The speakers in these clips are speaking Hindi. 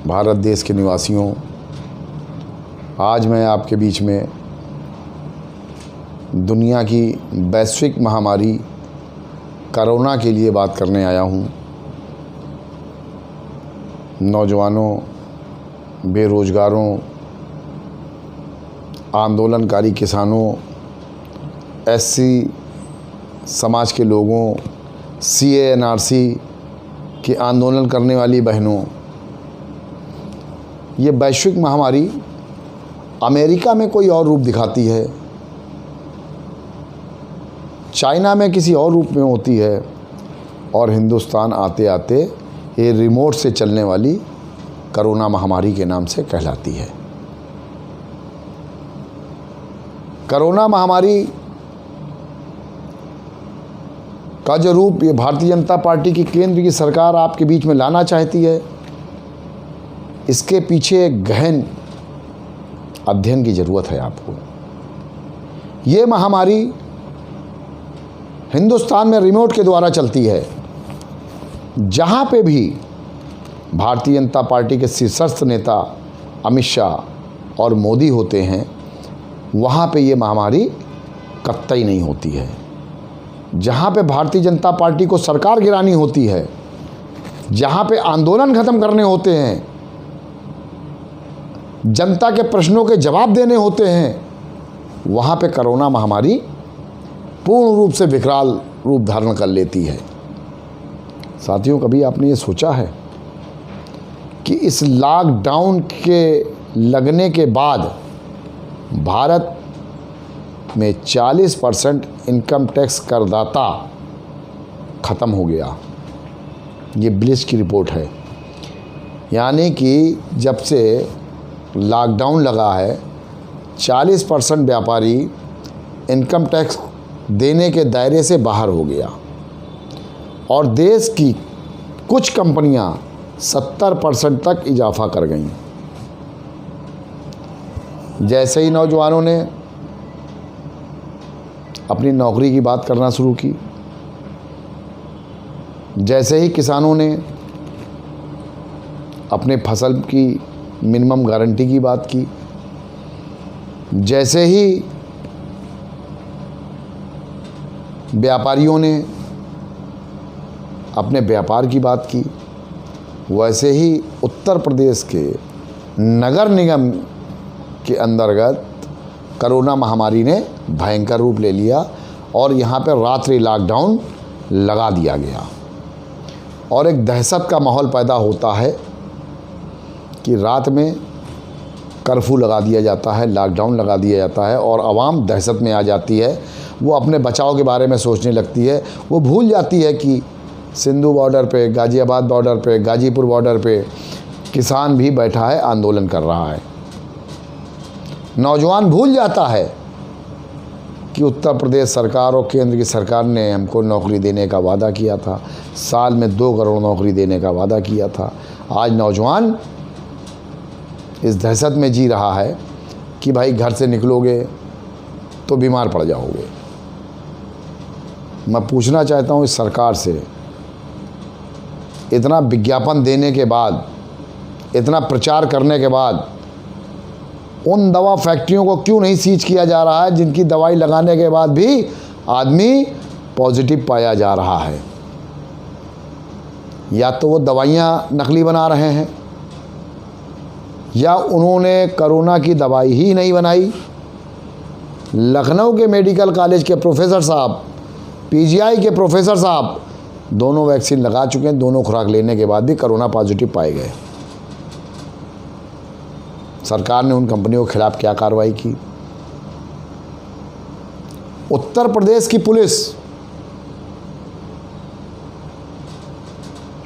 भारत देश के निवासियों, आज मैं आपके बीच में दुनिया की वैश्विक महामारी कोरोना के लिए बात करने आया हूँ। नौजवानों, बेरोज़गारों, आंदोलनकारी किसानों, एससी समाज के लोगों, CA/NRC के आंदोलन करने वाली बहनों, ये वैश्विक महामारी अमेरिका में कोई और रूप दिखाती है, चाइना में किसी और रूप में होती है और हिंदुस्तान आते आते ये रिमोट से चलने वाली कोरोना महामारी के नाम से कहलाती है। कोरोना महामारी का जो रूप ये भारतीय जनता पार्टी की केंद्र की सरकार आपके बीच में लाना चाहती है, इसके पीछे एक गहन अध्ययन की ज़रूरत है आपको। ये महामारी हिंदुस्तान में रिमोट के द्वारा चलती है। जहाँ पे भी भारतीय जनता पार्टी के शीर्षस्थ नेता अमित शाह और मोदी होते हैं, वहाँ पे ये महामारी कतई नहीं होती है। जहाँ पे भारतीय जनता पार्टी को सरकार गिरानी होती है, जहाँ पे आंदोलन ख़त्म करने होते हैं, जनता के प्रश्नों के जवाब देने होते हैं, वहाँ पे कोरोना महामारी पूर्ण रूप से विकराल रूप धारण कर लेती है। साथियों, कभी आपने ये सोचा है कि इस लॉकडाउन के लगने के बाद भारत में 40% इनकम टैक्स करदाता ख़त्म हो गया? ये ब्लिच की रिपोर्ट है। यानी कि जब से लॉकडाउन लगा है, 40% व्यापारी इनकम टैक्स देने के दायरे से बाहर हो गया और देश की कुछ कंपनियां 70% तक इजाफा कर गईं। जैसे ही नौजवानों ने अपनी नौकरी की बात करना शुरू की, जैसे ही किसानों ने अपने फसल की मिनिमम गारंटी की बात की, जैसे ही व्यापारियों ने अपने व्यापार की बात की, वैसे ही उत्तर प्रदेश के नगर निगम के अंतर्गत कोरोना महामारी ने भयंकर रूप ले लिया और यहाँ पर रात्रि लॉकडाउन लगा दिया गया और एक दहशत का माहौल पैदा होता है कि रात में कर्फ्यू लगा दिया जाता है, लॉकडाउन लगा दिया जाता है और आवाम दहशत में आ जाती है। वो अपने बचाव के बारे में सोचने लगती है। वो भूल जाती है कि सिंधु बॉर्डर पे, गाज़ियाबाद बॉर्डर पे, गाज़ीपुर बॉर्डर पे किसान भी बैठा है, आंदोलन कर रहा है। नौजवान भूल जाता है कि उत्तर प्रदेश सरकार और केंद्र की सरकार ने हमको नौकरी देने का वादा किया था, साल में 2 करोड़ नौकरी देने का वादा किया था। आज नौजवान इस दहशत में जी रहा है कि भाई घर से निकलोगे तो बीमार पड़ जाओगे। मैं पूछना चाहता हूँ इस सरकार से, इतना विज्ञापन देने के बाद, इतना प्रचार करने के बाद उन दवा फैक्ट्रियों को क्यों नहीं सीज किया जा रहा है जिनकी दवाई लगाने के बाद भी आदमी पॉजिटिव पाया जा रहा है? या तो वो दवाइयाँ नकली बना रहे हैं या उन्होंने कोरोना की दवाई ही नहीं बनाई। लखनऊ के मेडिकल कॉलेज के प्रोफेसर साहब, PGI के प्रोफेसर साहब दोनों वैक्सीन लगा चुके हैं, दोनों खुराक लेने के बाद भी कोरोना पॉजिटिव पाए गए। सरकार ने उन कंपनियों के खिलाफ क्या कार्रवाई की? उत्तर प्रदेश की पुलिस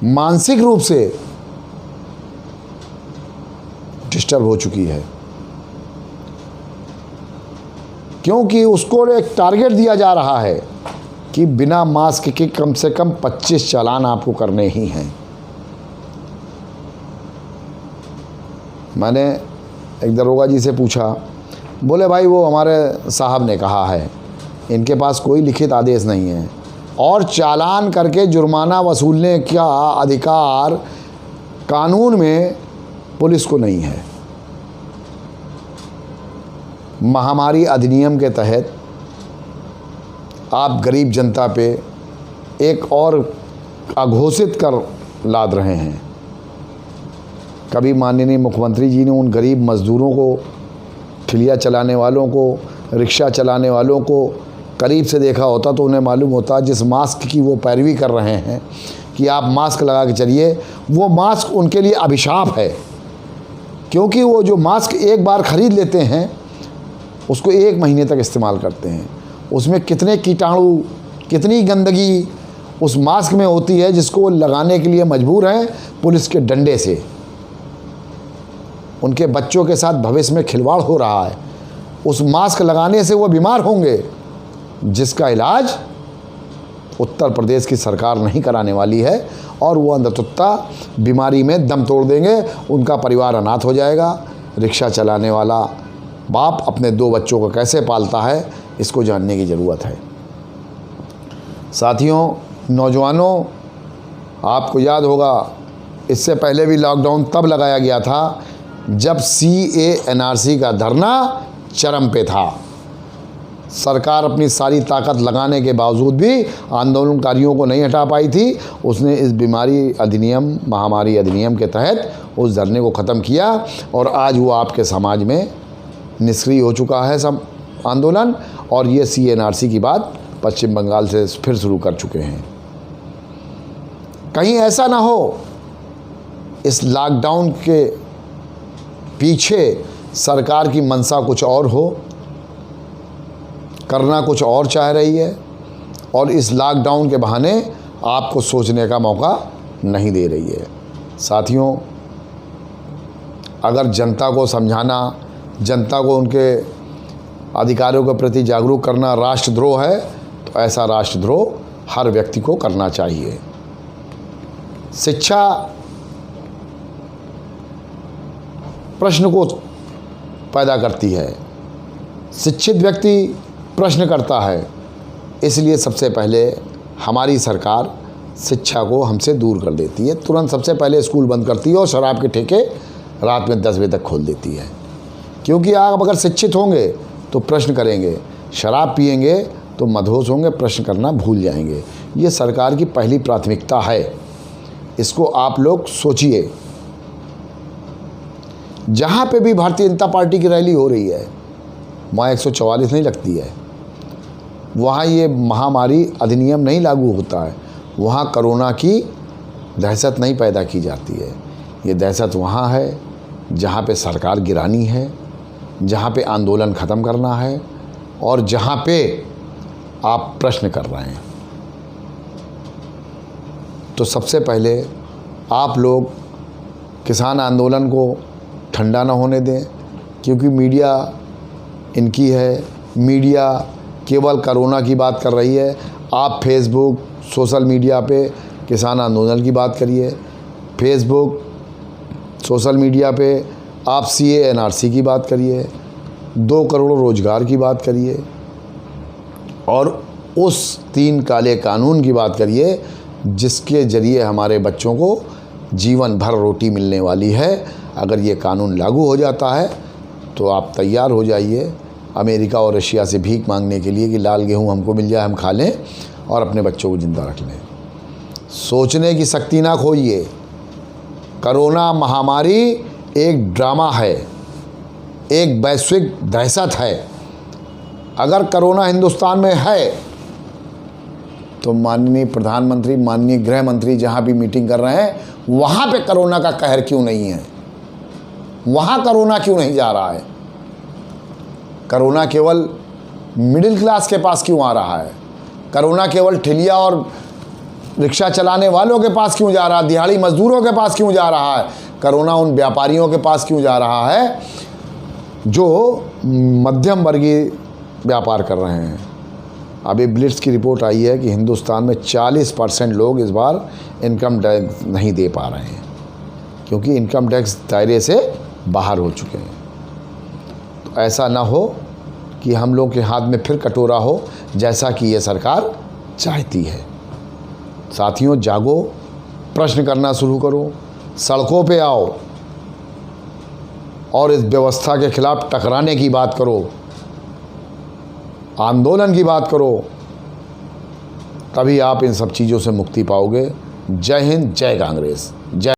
मानसिक रूप से डिस्टर्ब हो चुकी है, क्योंकि उसको एक टारगेट दिया जा रहा है कि बिना मास्क के कम से कम 25 चालान आपको करने ही हैं। मैंने एक दरोगा जी से पूछा, बोले भाई वो हमारे साहब ने कहा है, इनके पास कोई लिखित आदेश नहीं है और चालान करके जुर्माना वसूलने का अधिकार कानून में पुलिस को नहीं है। महामारी अधिनियम के तहत आप गरीब जनता पे एक और अघोषित कर लाद रहे हैं। कभी माननीय मुख्यमंत्री जी ने उन गरीब मज़दूरों को, ठेलिया चलाने वालों को, रिक्शा चलाने वालों को करीब से देखा होता तो उन्हें मालूम होता जिस मास्क की वो पैरवी कर रहे हैं कि आप मास्क लगा के चलिए, वो मास्क उनके लिए अभिशाप है। क्योंकि वो जो मास्क एक बार ख़रीद लेते हैं उसको 1 महीने तक इस्तेमाल करते हैं। उसमें कितने कीटाणु, कितनी गंदगी उस मास्क में होती है जिसको वो लगाने के लिए मजबूर हैं पुलिस के डंडे से। उनके बच्चों के साथ भविष्य में खिलवाड़ हो रहा है। उस मास्क लगाने से वो बीमार होंगे जिसका इलाज उत्तर प्रदेश की सरकार नहीं कराने वाली है, और वो अंधतुत्ता बीमारी में दम तोड़ देंगे। उनका परिवार अनाथ हो जाएगा। रिक्शा चलाने वाला बाप अपने 2 बच्चों को कैसे पालता है, इसको जानने की ज़रूरत है। साथियों, नौजवानों, आपको याद होगा इससे पहले भी लॉकडाउन तब लगाया गया था जब CA/NRC का धरना चरम पे था। सरकार अपनी सारी ताकत लगाने के बावजूद भी आंदोलनकारियों को नहीं हटा पाई थी। उसने इस बीमारी अधिनियम, महामारी अधिनियम के तहत उस धरने को ख़त्म किया, और आज वो आपके समाज में निष्क्रिय हो चुका है सब आंदोलन। और ये CA/NRC की बात पश्चिम बंगाल से फिर शुरू कर चुके हैं। कहीं ऐसा ना हो इस लॉकडाउन के पीछे सरकार की मंशा कुछ और हो, करना कुछ और चाह रही है, और इस लॉकडाउन के बहाने आपको सोचने का मौका नहीं दे रही है। साथियों, अगर जनता को समझाना, जनता को उनके अधिकारों के प्रति जागरूक करना राष्ट्रद्रोह है, तो ऐसा राष्ट्रद्रोह हर व्यक्ति को करना चाहिए। शिक्षा प्रश्न को पैदा करती है। शिक्षित व्यक्ति प्रश्न करता है। इसलिए सबसे पहले हमारी सरकार शिक्षा को हमसे दूर कर देती है। तुरंत सबसे पहले स्कूल बंद करती है और शराब के ठेके रात में 10 बजे तक खोल देती है। क्योंकि आप अगर शिक्षित होंगे तो प्रश्न करेंगे, शराब पिएंगे तो मदहोश होंगे, प्रश्न करना भूल जाएंगे। ये सरकार की पहली प्राथमिकता है। इसको आप लोग सोचिए। जहाँ पे भी भारतीय जनता पार्टी की रैली हो रही है वहाँ 144 नहीं लगती है, वहाँ ये महामारी अधिनियम नहीं लागू होता है, वहाँ कोरोना की दहशत नहीं पैदा की जाती है। ये दहशत वहाँ है जहाँ पे सरकार गिरानी है, जहाँ पे आंदोलन ख़त्म करना है, और जहाँ पे आप प्रश्न कर रहे हैं। तो सबसे पहले आप लोग किसान आंदोलन को ठंडा ना होने दें, क्योंकि मीडिया इनकी है। मीडिया केवल कोरोना की बात कर रही है। आप फेसबुक, सोशल मीडिया पे किसान आंदोलन की बात करिए। फेसबुक, सोशल मीडिया पे आप CA/NRC की बात करिए, 2 करोड़ रोज़गार की बात करिए, और उस 3 काले कानून की बात करिए जिसके ज़रिए हमारे बच्चों को जीवन भर रोटी मिलने वाली है। अगर ये कानून लागू हो जाता है तो आप तैयार हो जाइए अमेरिका और रशिया से भीख मांगने के लिए कि लाल गेहूँ हमको मिल जाए, हम खा लें और अपने बच्चों को ज़िंदा रख लें। सोचने की शक्ति ना खोइए। कोरोना महामारी एक ड्रामा है, एक वैश्विक दहशत है। अगर कोरोना हिंदुस्तान में है तो माननीय प्रधानमंत्री, माननीय गृह मंत्री जहाँ भी मीटिंग कर रहे हैं वहाँ पे कोरोना का कहर क्यों नहीं है? वहाँ कोरोना क्यों नहीं जा रहा है? कोरोना केवल मिडिल क्लास के पास क्यों आ रहा है? कोरोना केवल ठेलिया और रिक्शा चलाने वालों के पास क्यों जा रहा है? दिहाड़ी मजदूरों के पास क्यों जा रहा है? कोरोना उन व्यापारियों के पास क्यों जा रहा है जो मध्यम वर्गीय व्यापार कर रहे हैं? अभी ब्लिट्स की रिपोर्ट आई है कि हिंदुस्तान में 40% लोग इस बार इनकम टैक्स नहीं दे पा रहे हैं, क्योंकि इनकम टैक्स दायरे से बाहर हो चुके हैं। तो ऐसा ना हो कि हम लोग के हाथ में फिर कटोरा हो, जैसा कि ये सरकार चाहती है। साथियों, जागो, प्रश्न करना शुरू करो, सड़कों पे आओ, और इस व्यवस्था के खिलाफ टकराने की बात करो, आंदोलन की बात करो, तभी आप इन सब चीज़ों से मुक्ति पाओगे। जय हिंद, जय कांग्रेस, जय।